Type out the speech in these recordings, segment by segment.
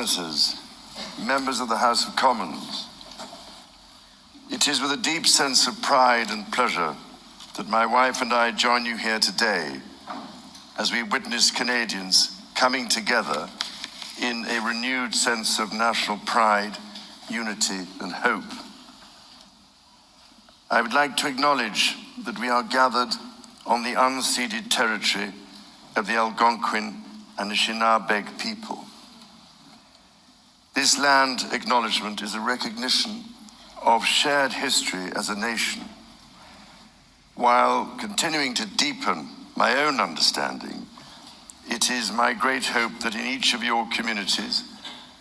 senators, members of the House of Commons, it is with a deep sense of pride and pleasure that my wife and I join you here today as we witness Canadians coming together in a renewed sense of national pride, unity, and hope. I would like to acknowledge that we are gathered on the unceded territory of the Algonquin and Anishinaabe people. This land acknowledgement is a recognition of shared history as a nation, while continuing to deepen my own understanding. It is my great hope that in each of your communities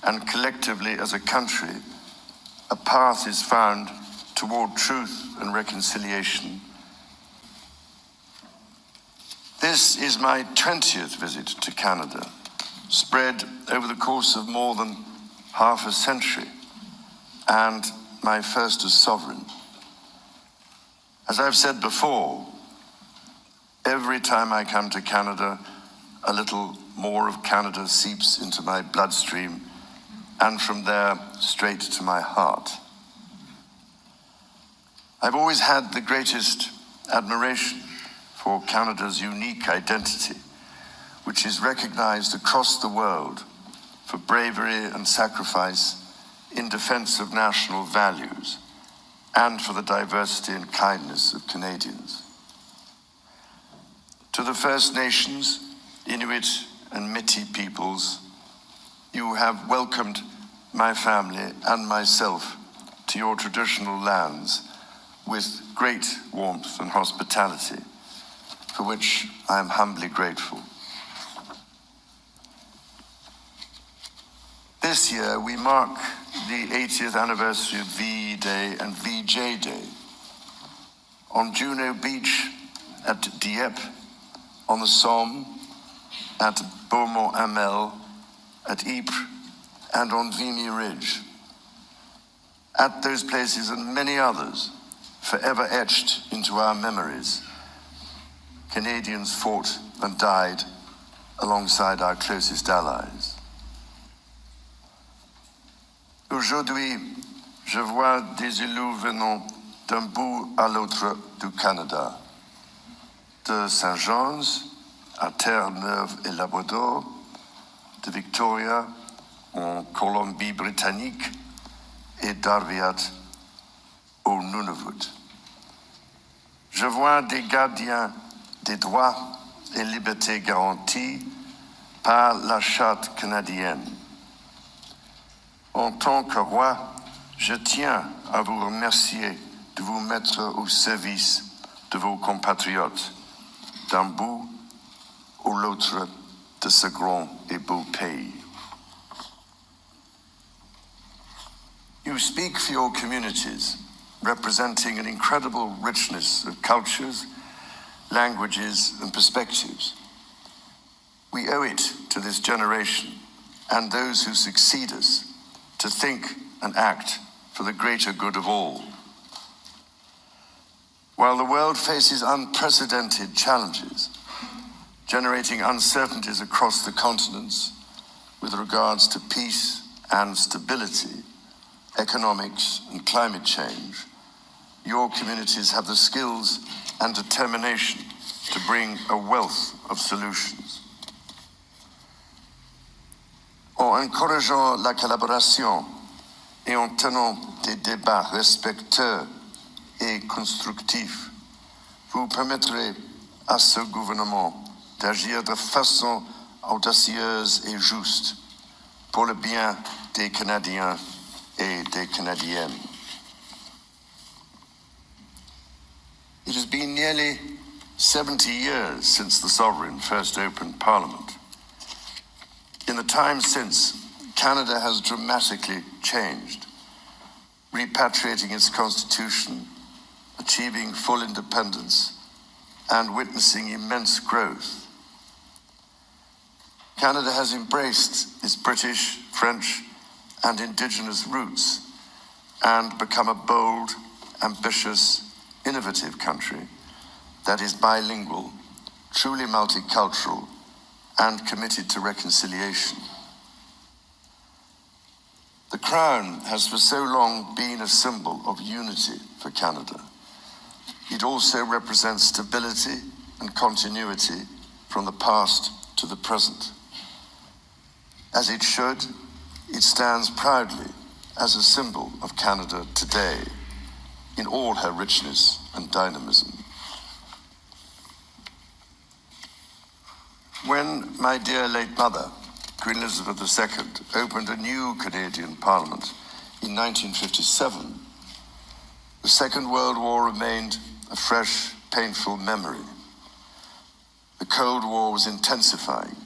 and collectively as a country, a path is found toward truth and reconciliation. This is my 20th visit to Canada, spread over the course of more than half a century, and my first as sovereign. As I've said before, every time I come to Canada, a little more of Canada seeps into my bloodstream, and from there straight to my heart. I've always had the greatest admiration for Canada's unique identity, which is recognized across the world for bravery and sacrifice in defense of national values and for the diversity and kindness of Canadians. To the First Nations, Inuit and Métis peoples, you have welcomed my family and myself to your traditional lands with great warmth and hospitality, for which I am humbly grateful. This year, we mark the 80th anniversary of VE Day and VJ Day. On Juno Beach, at Dieppe, on the Somme, at Beaumont-Hamel, at Ypres, and on Vimy Ridge. At those places and many others, forever etched into our memories, Canadians fought and died alongside our closest allies. Aujourd'hui, je vois des élus venant d'un bout à l'autre du Canada, de Saint-John's à Terre-Neuve et Labrador, de Victoria en Colombie-Britannique et d'Arviat au Nunavut. Je vois des gardiens des droits et libertés garantis par la Charte canadienne. En tant que roi, je tiens à vous remercier de vous mettre au service de vos compatriotes, d'un bout ou l'autre de ce grand et beau pays. You speak for your communities, representing an incredible richness of cultures, languages, and perspectives. We owe it to this generation and those who succeed us to think and act for the greater good of all. While the world faces unprecedented challenges, generating uncertainties across the continents with regards to peace and stability, economics and climate change, your communities have the skills and determination to bring a wealth of solutions. En encourageant la collaboration et en tenant des débats respectueux et constructifs, vous permettrez à ce gouvernement d'agir de façon audacieuse et juste pour le bien des Canadiens et des Canadiennes. It has been nearly 70 years since the Sovereign first opened Parliament. In the time since, Canada has dramatically changed, repatriating its constitution, achieving full independence, and witnessing immense growth. Canada has embraced its British, French, and Indigenous roots and become a bold, ambitious, innovative country that is bilingual, truly multicultural, and committed to reconciliation. The Crown has for so long been a symbol of unity for Canada. It also represents stability and continuity from the past to the present. As it should, it stands proudly as a symbol of Canada today in all her richness and dynamism. When my dear late mother, Queen Elizabeth II, opened a new Canadian Parliament in 1957, the Second World War remained a fresh, painful memory. The Cold War was intensifying.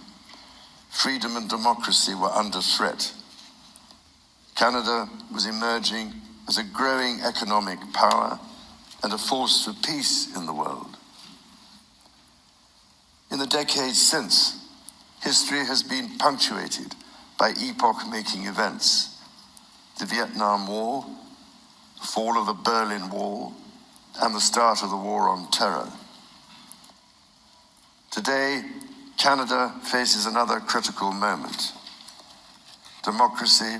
Freedom and democracy were under threat. Canada was emerging as a growing economic power and a force for peace in the world. In the decades since, history has been punctuated by epoch-making events: the Vietnam War, the fall of the Berlin Wall, and the start of the War on Terror. Today, Canada faces another critical moment. Democracy,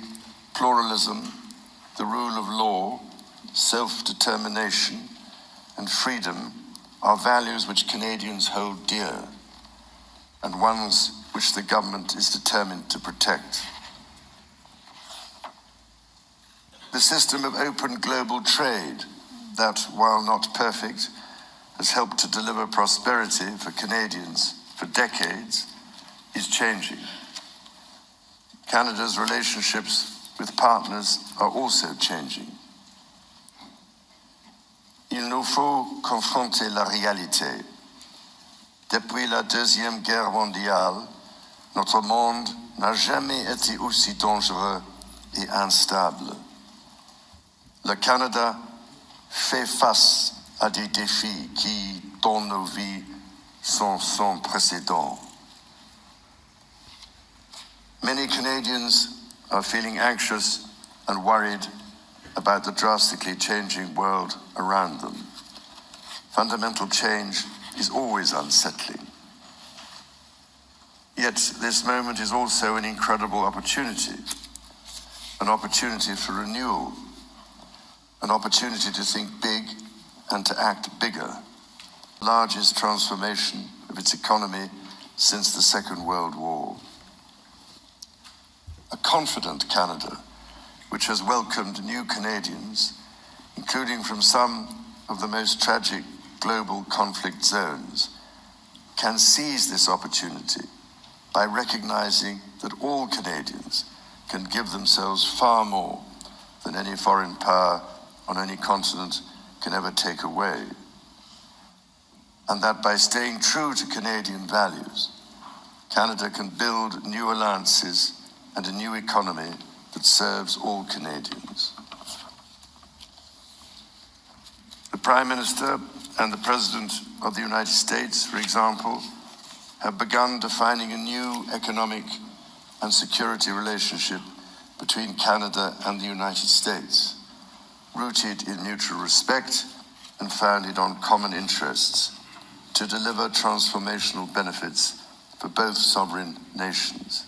pluralism, the rule of law, self-determination, and freedom are values which Canadians hold dear, and ones which the government is determined to protect. The system of open global trade that, while not perfect, has helped to deliver prosperity for Canadians for decades, is changing. Canada's relationships with partners are also changing. Il nous faut confronter la réalité. Depuis la Deuxième Guerre mondiale, notre monde n'a jamais été aussi dangereux et instable. Le Canada fait face à des défis qui, dans nos vies, sont sans précédent. Many Canadians are feeling anxious and worried about the drastically changing world around them. Fundamental change is always unsettling. Yet this moment is also an incredible opportunity, an opportunity for renewal, an opportunity to think big and to act bigger. The largest transformation of its economy since the Second World War. A confident Canada, which has welcomed new Canadians, including from some of the most tragic global conflict zones, can seize this opportunity by recognizing that all Canadians can give themselves far more than any foreign power on any continent can ever take away. And that by staying true to Canadian values, Canada can build new alliances and a new economy that serves all Canadians. The Prime Minister and the President of the United States, for example, have begun defining a new economic and security relationship between Canada and the United States, rooted in mutual respect and founded on common interests, to deliver transformational benefits for both sovereign nations.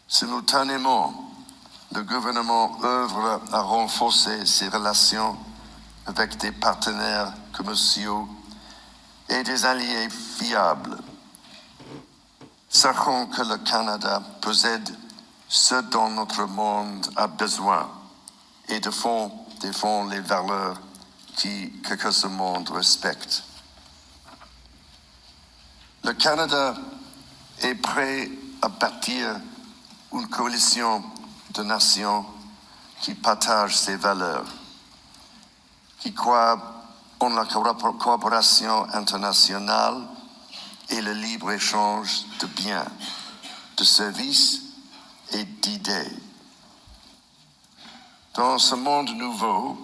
Simultanément, le gouvernement œuvre à renforcer ses relations avec des partenaires commerciaux et des alliés fiables. Sachons que le Canada possède ce dont notre monde a besoin et défend les valeurs que ce monde respecte. Le Canada est prêt à bâtir une coalition de nations qui partagent ces valeurs, qui croient en la coopération internationale et le libre-échange de biens, de services et d'idées. Dans ce monde nouveau,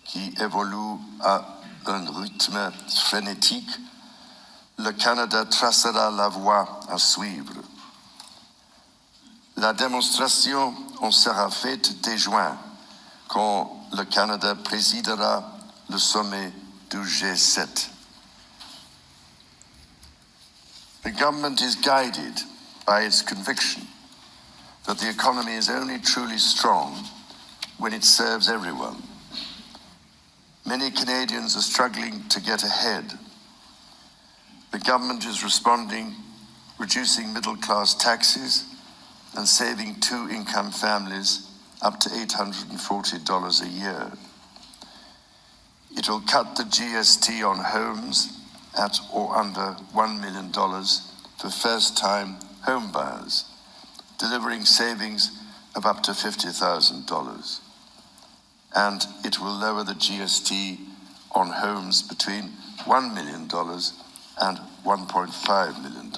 qui évolue à un rythme frénétique, le Canada tracera la voie à suivre. La démonstration en sera faite dès juin, quand le Canada présidera le sommet du G7. The government is guided by its conviction that but the economy is only truly strong when it serves everyone. Many Canadians are struggling to get ahead. The government is responding, reducing middle-class taxes and saving two-income families up to $840 a year. It will cut the GST on homes at or under $1 million for first-time home buyers, delivering savings of up to $50,000. And it will lower the GST on homes between $1 million and $1.5 million.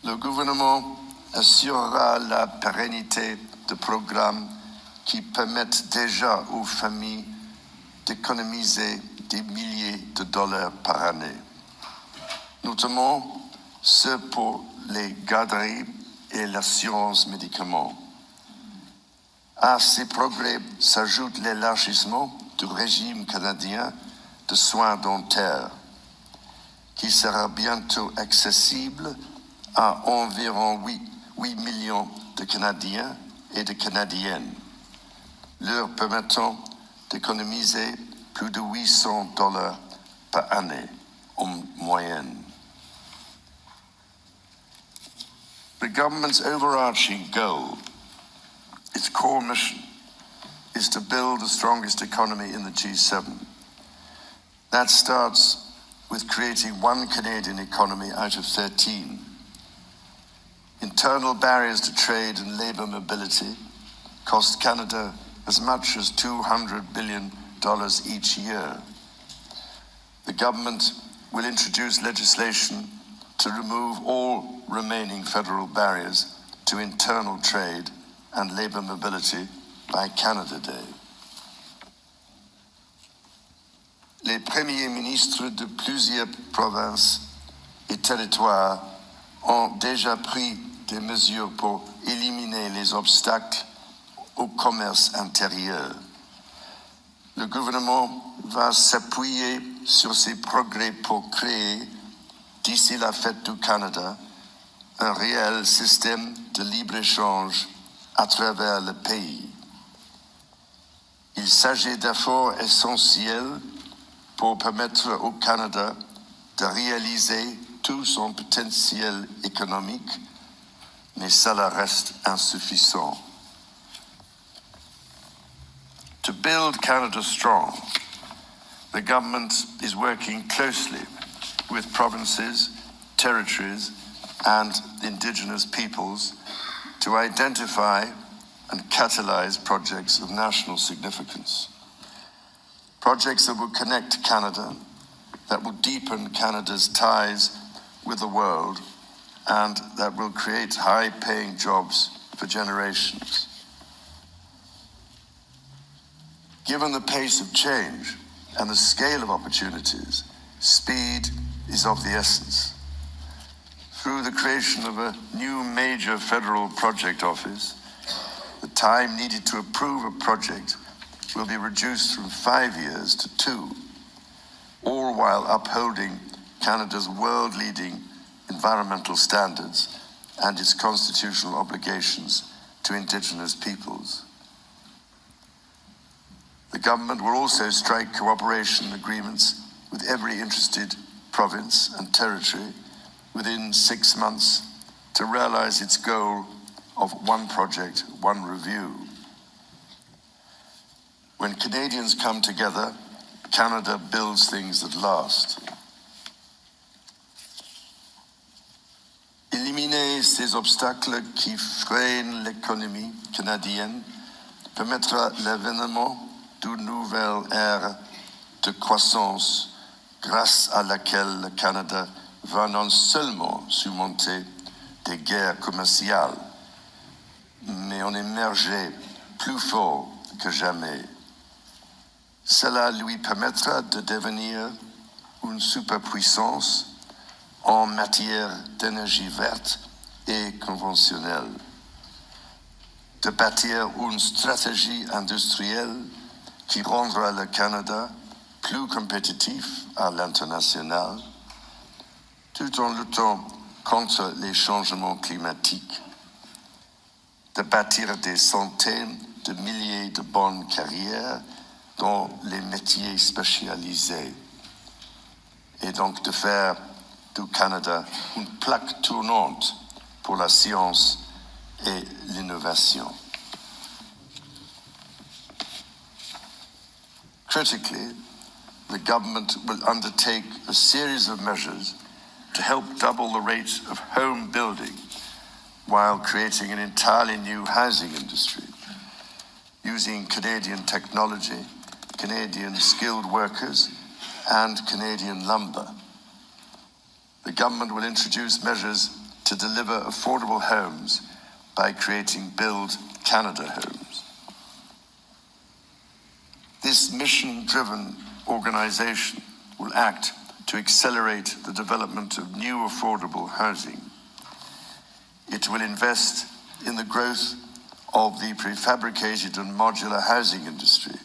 Le gouvernement assurera la pérennité de programmes qui permettent déjà aux familles d'économiser des milliers de dollars par année, notamment ceux pour les garderies et l'assurance médicaments. À ces progrès s'ajoute l'élargissement du régime canadien de soins dentaires, qui sera bientôt accessible à environ 8 millions de Canadiens et de Canadiennes, leur permettant d'économiser plus de $800 par année en moyenne. The government's overarching goal, its core mission, is to build the strongest economy in the G7. That starts with creating one Canadian economy out of 13. Internal barriers to trade and labour mobility cost Canada as much as $200 billion each year. The government will introduce legislation to remove all remaining federal barriers to internal trade and labour mobility by Canada Day. Les premiers ministres de plusieurs provinces et territoires ont déjà pris des mesures pour éliminer les obstacles au commerce intérieur. Le gouvernement va s'appuyer sur ces progrès pour créer, d'ici la fête du Canada, un réel système de libre-échange à travers le pays. Il s'agit d'efforts essentiels pour permettre au Canada de réaliser tout son potentiel économique, mais cela reste insuffisant. To build Canada strong, the government is working closely with provinces, territories, and Indigenous peoples to identify and catalyse projects of national significance. Projects that will connect Canada, that will deepen Canada's ties with the world, and that will create high-paying jobs for generations. Given the pace of change and the scale of opportunities, speed is of the essence. Through the creation of a new major federal project office, the time needed to approve a project will be reduced from 5 years to 2, all while upholding Canada's world-leading environmental standards and its constitutional obligations to Indigenous peoples. The government will also strike cooperation agreements with every interested province and territory within 6 months to realize its goal of one project, one review. When Canadians come together, Canada builds things that last. Éliminer ces obstacles qui freinent l'économie canadienne permettra l'avènement d'une nouvelle ère de croissance grâce à laquelle le Canada va non seulement surmonter des guerres commerciales, mais en émerger plus fort que jamais. Cela lui permettra de devenir une superpuissance en matière d'énergie verte et conventionnelle, de bâtir une stratégie industrielle qui rendra le Canada plus compétitif à l'international, tout en luttant contre les changements climatiques, de bâtir des centaines de milliers de bonnes carrières dans les métiers spécialisés et donc de faire du Canada une plaque tournante pour la science et l'innovation. Critically, the government will undertake a series of measures to help double the rate of home building while creating an entirely new housing industry, using Canadian technology, Canadian skilled workers, and Canadian lumber. The government will introduce measures to deliver affordable homes by creating Build Canada homes. This mission-driven organization will act to accelerate the development of new affordable housing. It will invest in the growth of the prefabricated and modular housing industry,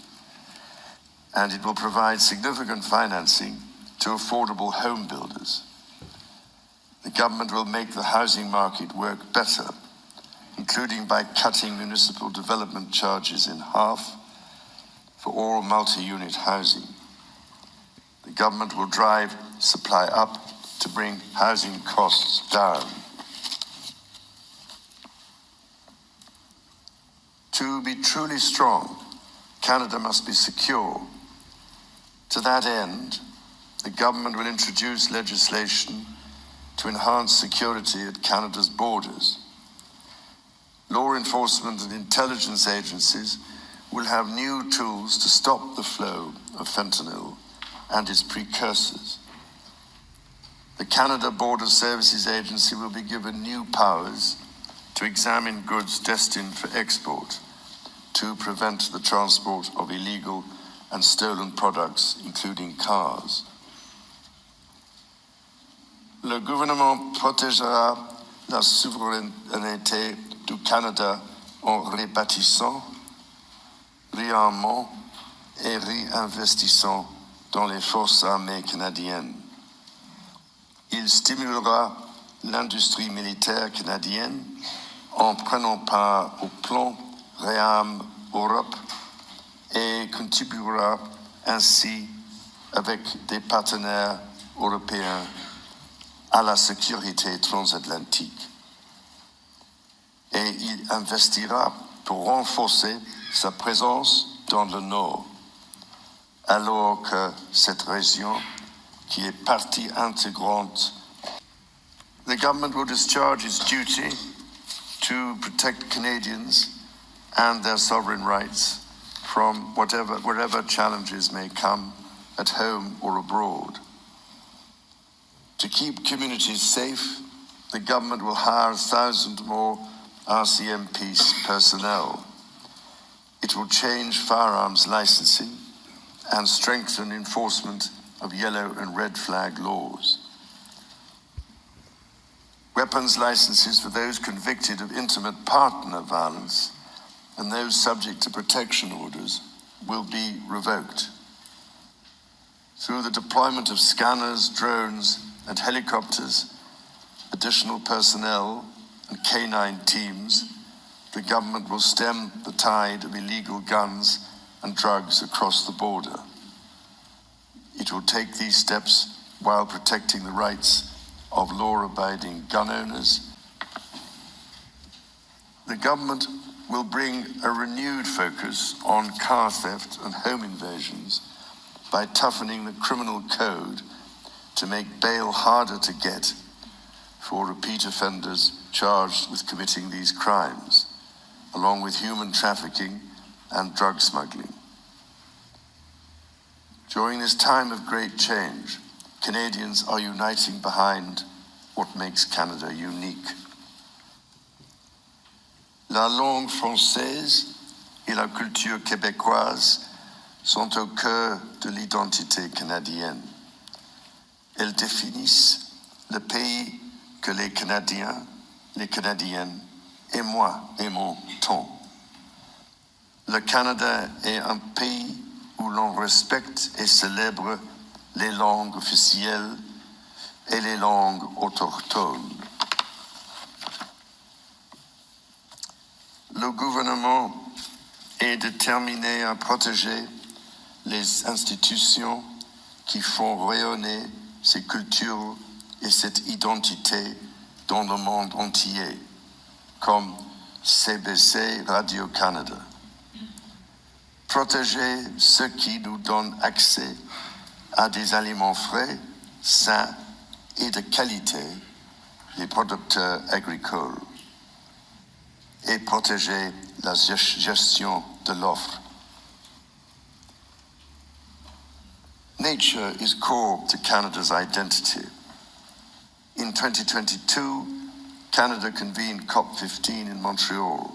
and it will provide significant financing to affordable home builders. The government will make the housing market work better, including by cutting municipal development charges in half for all multi-unit housing. The government will drive supply up to bring housing costs down. To be truly strong, Canada must be secure. To that end, the government will introduce legislation to enhance security at Canada's borders. Law enforcement and intelligence agencies will have new tools to stop the flow of fentanyl and its precursors. The Canada Border Services Agency will be given new powers to examine goods destined for export, to prevent the transport of illegal and stolen products, including cars. Le gouvernement protégera la souveraineté du Canada en rebâtissant, réarmant et réinvestissant dans les forces armées canadiennes. Il stimulera l'industrie militaire canadienne en prenant part au plan Réarm Europe et contribuera ainsi avec des partenaires européens à la sécurité transatlantique. Et il investira pour renforcer sa présence dans le Nord, alors que cette région, qui est partie intégrante, the government will discharge its duty to protect Canadians and their sovereign rights from wherever challenges may come at home or abroad. To keep communities safe, the government will hire 1,000 more RCMP personnel. It will change firearms licensing and strengthen enforcement of yellow and red flag laws. Weapons licenses for those convicted of intimate partner violence and those subject to protection orders will be revoked. Through the deployment of scanners, drones, and helicopters, additional personnel, and canine teams, the government will stem the tide of illegal guns and drugs across the border. It will take these steps while protecting the rights of law-abiding gun owners. The government will bring a renewed focus on car theft and home invasions by toughening the criminal code to make bail harder to get for repeat offenders charged with committing these crimes, along with human trafficking and drug smuggling. During this time of great change, Canadians are uniting behind what makes Canada unique. La langue française et la culture québécoise sont au cœur de l'identité canadienne. Elles définissent le pays que les Canadiens, les Canadiennes et moi aimons tant. Le Canada est un pays où l'on respecte et célèbre les langues officielles et les langues autochtones. le gouvernement est déterminé à protéger les institutions qui font rayonner ces cultures et cette identité dans le monde entier, comme CBC Radio-Canada. Protéger ce qui nous donne accès à des aliments frais, sains et de qualité, les producteurs agricoles, et protéger la gestion de l'offre. Nature is core to Canada's identity. In 2022, Canada convened COP15 in Montreal,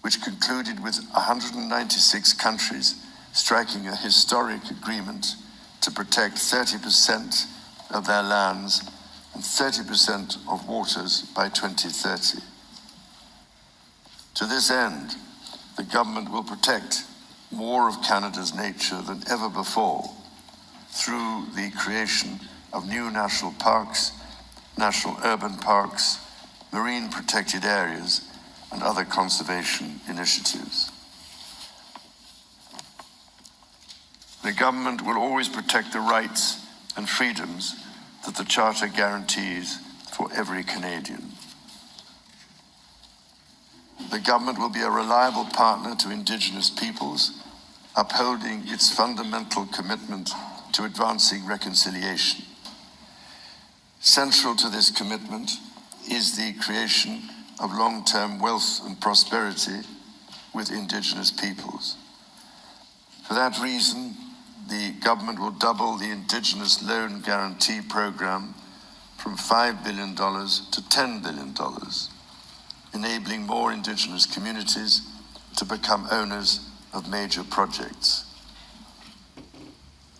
which concluded with 196 countries striking a historic agreement to protect 30% of their lands and 30% of waters by 2030. To this end, the government will protect more of Canada's nature than ever before through the creation of new national parks, national urban parks, marine protected areas, and other conservation initiatives. The government will always protect the rights and freedoms that the Charter guarantees for every Canadian. The government will be a reliable partner to Indigenous peoples, upholding its fundamental commitment to advancing reconciliation. Central to this commitment is the creation of long-term wealth and prosperity with Indigenous peoples. For that reason, the government will double the Indigenous Loan Guarantee Program from $5 billion to $10 billion, enabling more Indigenous communities to become owners of major projects.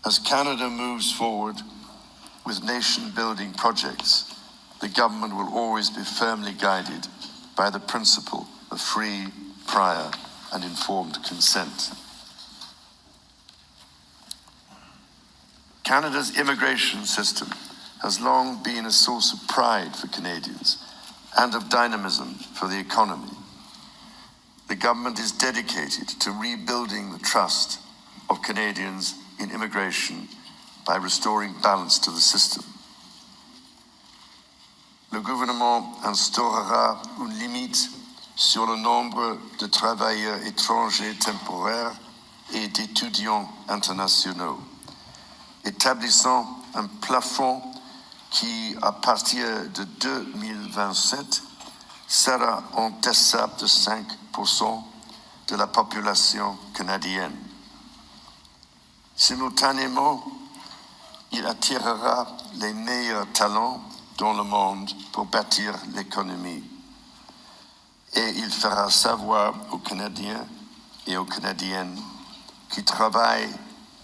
As Canada moves forward with nation-building projects, the government will always be firmly guided by the principle of free, prior, and informed consent. Canada's immigration system has long been a source of pride for Canadians and of dynamism for the economy. The government is dedicated to rebuilding the trust of Canadians in immigration by restoring balance to the system. Le gouvernement instaurera une limite sur le nombre de travailleurs étrangers temporaires et d'étudiants internationaux, établissant un plafond qui, à partir de 2027, sera en deçà de 5% de la population canadienne. Simultanément, il attirera les meilleurs talents dans le monde pour bâtir l'économie. Et il fera savoir aux Canadiens et aux Canadiennes qui travaillent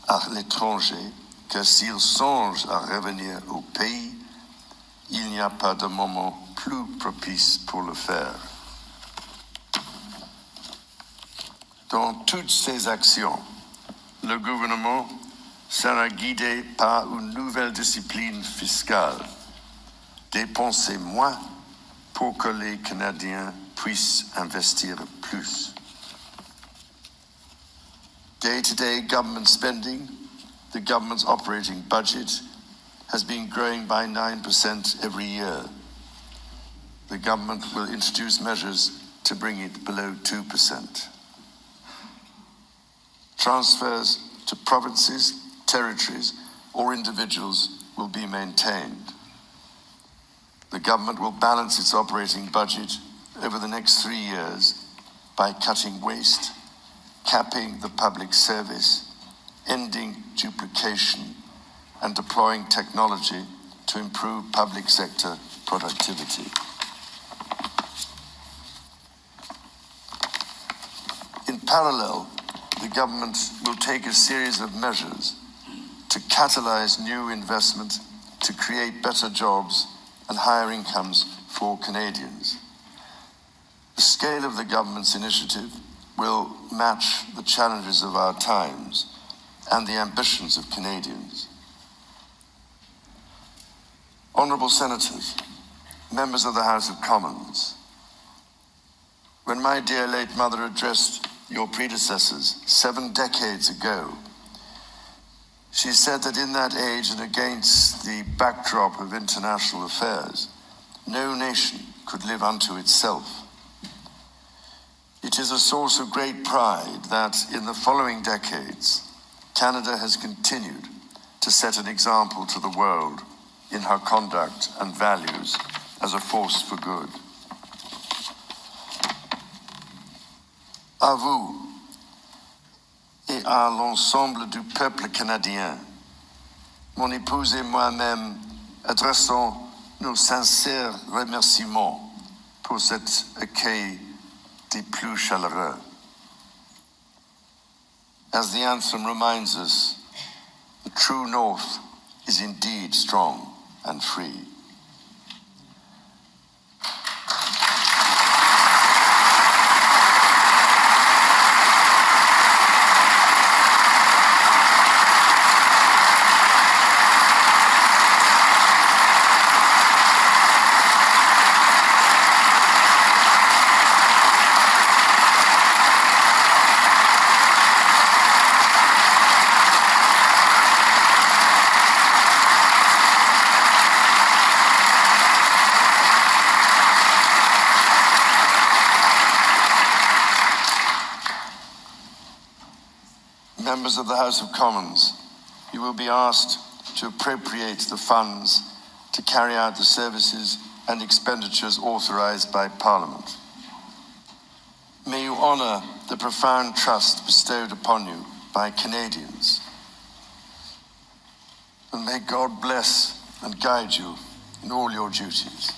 à l'étranger que s'ils songent à revenir au pays, il n'y a pas de moment plus propice pour le faire. Dans toutes ces actions, le gouvernement sera guidé par une nouvelle discipline fiscale. Dépenser moins pour que les Canadiens puissent investir plus. Day-to-day government spending, the government's operating budget, has been growing by 9% every year. The government will introduce measures to bring it below 2%. Transfers to provinces, territories, or individuals will be maintained. The government will balance its operating budget over the next 3 years by cutting waste, capping the public service, ending duplication, and deploying technology to improve public sector productivity. In parallel, the government will take a series of measures to catalyze new investment, to create better jobs and higher incomes for Canadians. The scale of the government's initiative will match the challenges of our times and the ambitions of Canadians. Honourable Senators, members of the House of Commons, When my dear late mother addressed your predecessors 7 decades ago, she said that in that age and against the backdrop of international affairs, no nation could live unto itself. It is a source of great pride that in the following decades, Canada has continued to set an example to the world in her conduct and values as a force for good. À vous et à l'ensemble du peuple canadien, mon épouse et moi-même adressons nos sincères remerciements pour cet accueil des plus chaleureux. As the anthem reminds us, the true North is indeed strong and free. Members of the House of Commons, you will be asked to appropriate the funds to carry out the services and expenditures authorized by Parliament. May you honor the profound trust bestowed upon you by Canadians. And may God bless and guide you in all your duties.